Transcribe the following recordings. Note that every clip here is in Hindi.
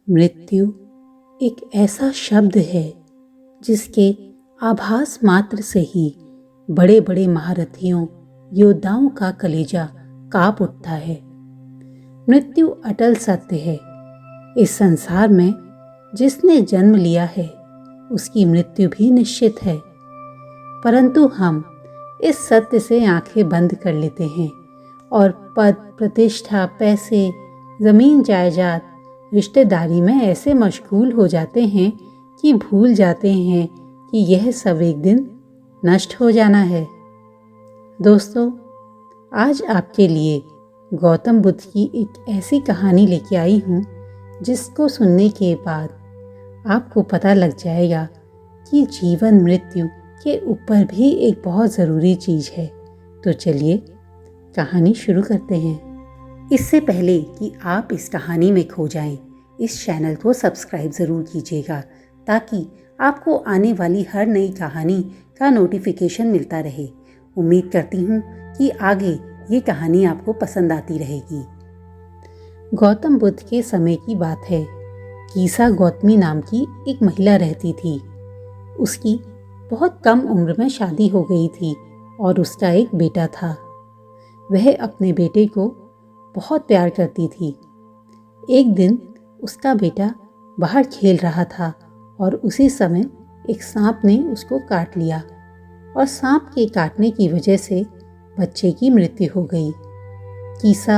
मृत्यु एक ऐसा शब्द है जिसके आभास मात्र से ही बड़े बड़े महारथियों, योद्धाओं का कलेजा कांप उठता है। मृत्यु अटल सत्य है। इस संसार में जिसने जन्म लिया है उसकी मृत्यु भी निश्चित है, परंतु हम इस सत्य से आंखें बंद कर लेते हैं और पद, प्रतिष्ठा, पैसे, जमीन जायदाद, रिश्तेदारी में ऐसे मशगूल हो जाते हैं कि भूल जाते हैं कि यह सब एक दिन नष्ट हो जाना है। दोस्तों, आज आपके लिए गौतम बुद्ध की एक ऐसी कहानी लेके आई हूँ जिसको सुनने के बाद आपको पता लग जाएगा कि जीवन मृत्यु के ऊपर भी एक बहुत ज़रूरी चीज़ है। तो चलिए कहानी शुरू करते हैं। इससे पहले कि आप इस कहानी में खो जाएं, इस चैनल को सब्सक्राइब ज़रूर कीजिएगा ताकि आपको आने वाली हर नई कहानी का नोटिफिकेशन मिलता रहे। उम्मीद करती हूँ कि आगे ये कहानी आपको पसंद आती रहेगी। गौतम बुद्ध के समय की बात है। कीसा गौतमी नाम की एक महिला रहती थी। उसकी बहुत कम उम्र में शादी हो गई थी और उसका एक बेटा था। वह अपने बेटे को बहुत प्यार करती थी। एक दिन उसका बेटा बाहर खेल रहा था और उसी समय एक सांप ने उसको काट लिया और सांप के काटने की वजह से बच्चे की मृत्यु हो गई। कीसा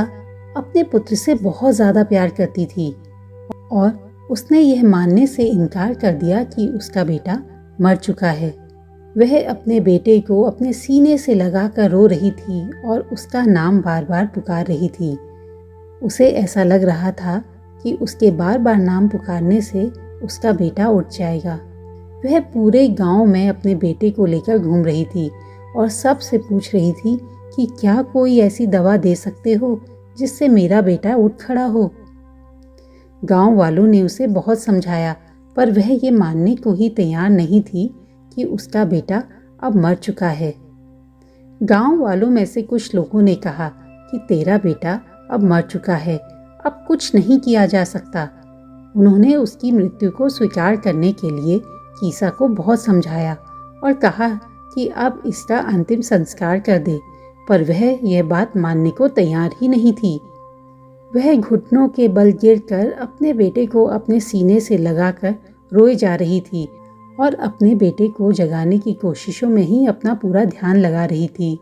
अपने पुत्र से बहुत ज़्यादा प्यार करती थी और उसने यह मानने से इनकार कर दिया कि उसका बेटा मर चुका है। वह अपने बेटे को अपने सीने से लगाकर रो रही थी और उसका नाम बार बार पुकार रही थी। उसे ऐसा लग रहा था कि उसके बार बार नाम पुकारने से उसका बेटा उठ जाएगा। वह पूरे गांव में अपने बेटे को लेकर घूम रही थी और सबसे पूछ रही थी कि क्या कोई ऐसी दवा दे सकते हो जिससे मेरा बेटा उठ खड़ा हो। गांव वालों ने उसे बहुत समझाया, पर वह ये मानने को ही तैयार नहीं थी कि उसका बेटा अब मर चुका है। गांव वालों में से कुछ लोगों ने कहा कि तेरा बेटा अब मर चुका है, अब कुछ नहीं किया जा सकता। उन्होंने उसकी मृत्यु को स्वीकार करने के लिए कीसा को बहुत समझाया और कहा कि अब इसका अंतिम संस्कार कर दे, पर वह यह बात मानने को तैयार ही नहीं थी। वह घुटनों के बल गिरकर अपने बेटे को अपने सीने से लगाकर रोए जा रही थी और अपने बेटे को जगाने की कोशिशों में ही अपना पूरा ध्यान लगा रही थी।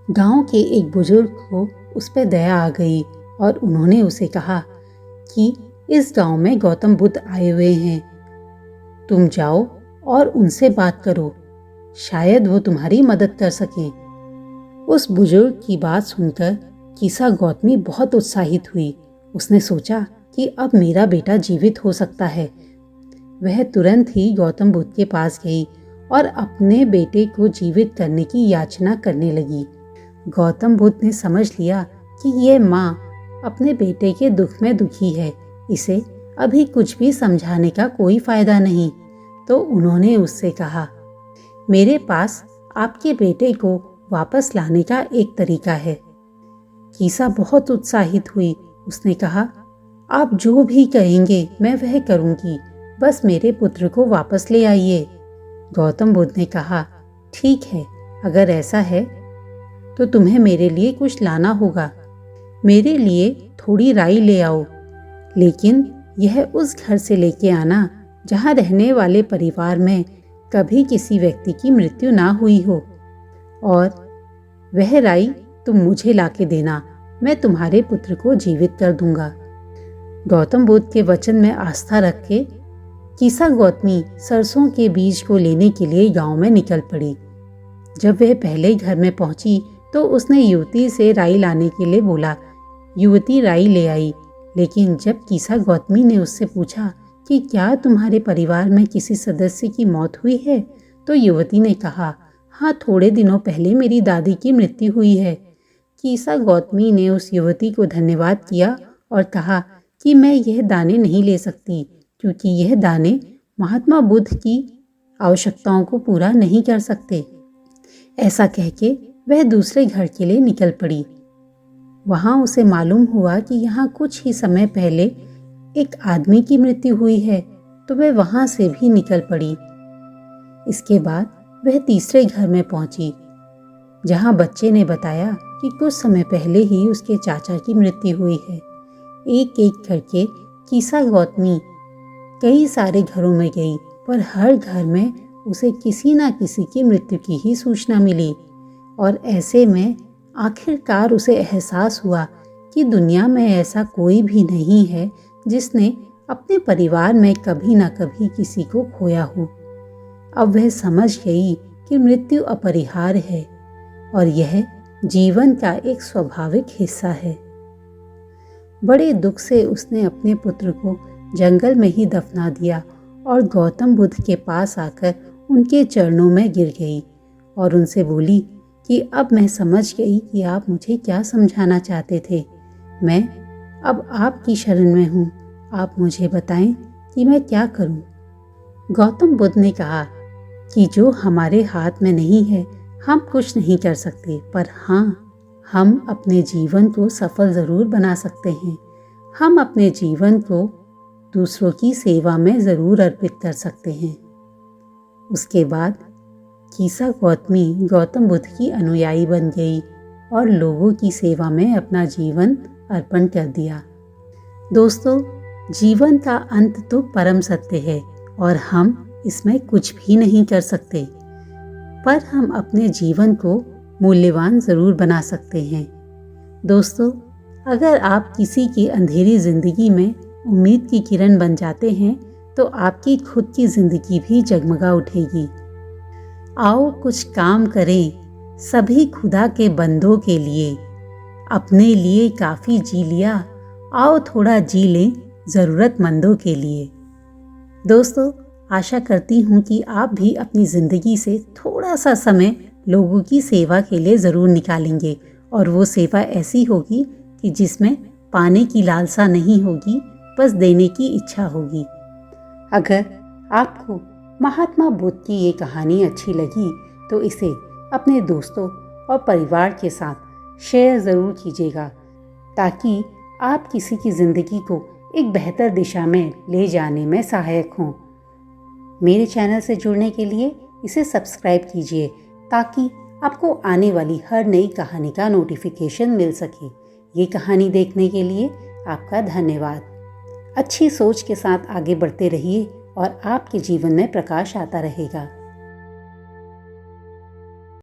गांव के एक बुजुर्ग को उस पर दया आ गई और उन्होंने उसे कहा कि इस गांव में गौतम बुद्ध आए हुए हैं, तुम जाओ और उनसे बात करो, शायद वो तुम्हारी मदद कर सकें। उस बुजुर्ग की बात सुनकर कीसा गौतमी बहुत उत्साहित हुई। उसने सोचा कि अब मेरा बेटा जीवित हो सकता है। वह तुरंत ही गौतम बुद्ध के पास गई और अपने बेटे को जीवित करने की याचना करने लगी। गौतम बुद्ध ने समझ लिया कि ये माँ अपने बेटे के दुख में दुखी है, इसे अभी कुछ भी समझाने का कोई फायदा नहीं। तो उन्होंने उससे कहा, मेरे पास आपके बेटे को वापस लाने का एक तरीका है। कीसा बहुत उत्साहित हुई। उसने कहा, आप जो भी कहेंगे मैं वह करूंगी, बस मेरे पुत्र को वापस ले आइए। गौतम बुद्ध ने कहा, ठीक है, अगर ऐसा है तो तुम्हें मेरे लिए कुछ लाना होगा। मेरे लिए थोड़ी राई ले आओ, लेकिन यह उस घर से लेके आना जहाँ रहने वाले परिवार में कभी किसी व्यक्ति की मृत्यु ना हुई हो, और वह राई तुम मुझे लाके देना, मैं तुम्हारे पुत्र को जीवित कर दूंगा। गौतम बुद्ध के वचन में आस्था रख के कीसा गौतमी सरसों के बीज को लेने के लिए गांव में निकल पड़ी। जब वह पहले घर में पहुंची तो उसने युवती से राई लाने के लिए बोला। युवती राई ले आई, लेकिन जब कीसा गौतमी ने उससे पूछा कि क्या तुम्हारे परिवार में किसी सदस्य की मौत हुई है, तो युवती ने कहा, हाँ, थोड़े दिनों पहले मेरी दादी की मृत्यु हुई है। कीसा गौतमी ने उस युवती को धन्यवाद किया और कहा कि मैं यह दाने नहीं ले सकती क्योंकि यह दाने महात्मा बुद्ध की आवश्यकताओं को पूरा नहीं कर सकते। ऐसा कहके वह दूसरे घर के लिए निकल पड़ी। वहाँ उसे मालूम हुआ कि यहाँ कुछ ही समय पहले एक आदमी की मृत्यु हुई है तो वह वहां से भी निकल पड़ी। इसके बाद वह तीसरे घर में पहुंची, जहां बच्चे ने बताया कि कुछ समय पहले ही उसके चाचा की मृत्यु हुई है। एक एक करके कीसा गौतमी कई सारे घरों में गई, पर हर घर में उसे किसी न किसी की मृत्यु की ही सूचना मिली। और ऐसे में आखिरकार उसे एहसास हुआ कि दुनिया में ऐसा कोई भी नहीं है जिसने अपने परिवार में कभी न कभी किसी को खोया हो। अब वह समझ गई कि मृत्यु अपरिहार्य है और यह जीवन का एक स्वाभाविक हिस्सा है। बड़े दुख से उसने अपने पुत्र को जंगल में ही दफना दिया और गौतम बुद्ध के पास आकर उनके चरणों में गिर गई और उनसे बोली कि अब मैं समझ गई कि आप मुझे क्या समझाना चाहते थे। मैं अब आपकी शरण में हूँ, आप मुझे बताएं कि मैं क्या करूँ। गौतम बुद्ध ने कहा कि जो हमारे हाथ में नहीं है हम कुछ नहीं कर सकते, पर हाँ, हम अपने जीवन को सफल ज़रूर बना सकते हैं। हम अपने जीवन को दूसरों की सेवा में ज़रूर अर्पित कर सकते हैं। उसके बाद कीसा गौतमी गौतम बुद्ध की अनुयायी बन गई और लोगों की सेवा में अपना जीवन अर्पण कर दिया। दोस्तों, जीवन का अंत तो परम सत्य है और हम इसमें कुछ भी नहीं कर सकते, पर हम अपने जीवन को मूल्यवान ज़रूर बना सकते हैं। दोस्तों, अगर आप किसी की अंधेरी ज़िंदगी में उम्मीद की किरण बन जाते हैं तो आपकी खुद की ज़िंदगी भी जगमगा उठेगी। आओ कुछ काम करें सभी खुदा के बंदों के लिए, अपने लिए काफ़ी जी लिया, आओ थोड़ा जी लें ज़रूरतमंदों के लिए। दोस्तों, आशा करती हूँ कि आप भी अपनी ज़िंदगी से थोड़ा सा समय लोगों की सेवा के लिए ज़रूर निकालेंगे और वो सेवा ऐसी होगी कि जिसमें पाने की लालसा नहीं होगी, बस देने की इच्छा होगी। अगर आपको महात्मा बुद्ध की ये कहानी अच्छी लगी तो इसे अपने दोस्तों और परिवार के साथ शेयर ज़रूर कीजिएगा, ताकि आप किसी की ज़िंदगी को एक बेहतर दिशा में ले जाने में सहायक हों। मेरे चैनल से जुड़ने के लिए इसे सब्सक्राइब कीजिए ताकि आपको आने वाली हर नई कहानी का नोटिफिकेशन मिल सके। ये कहानी देखने के लिए आपका धन्यवाद। अच्छी सोच के साथ आगे बढ़ते रहिए और आपके जीवन में प्रकाश आता रहेगा।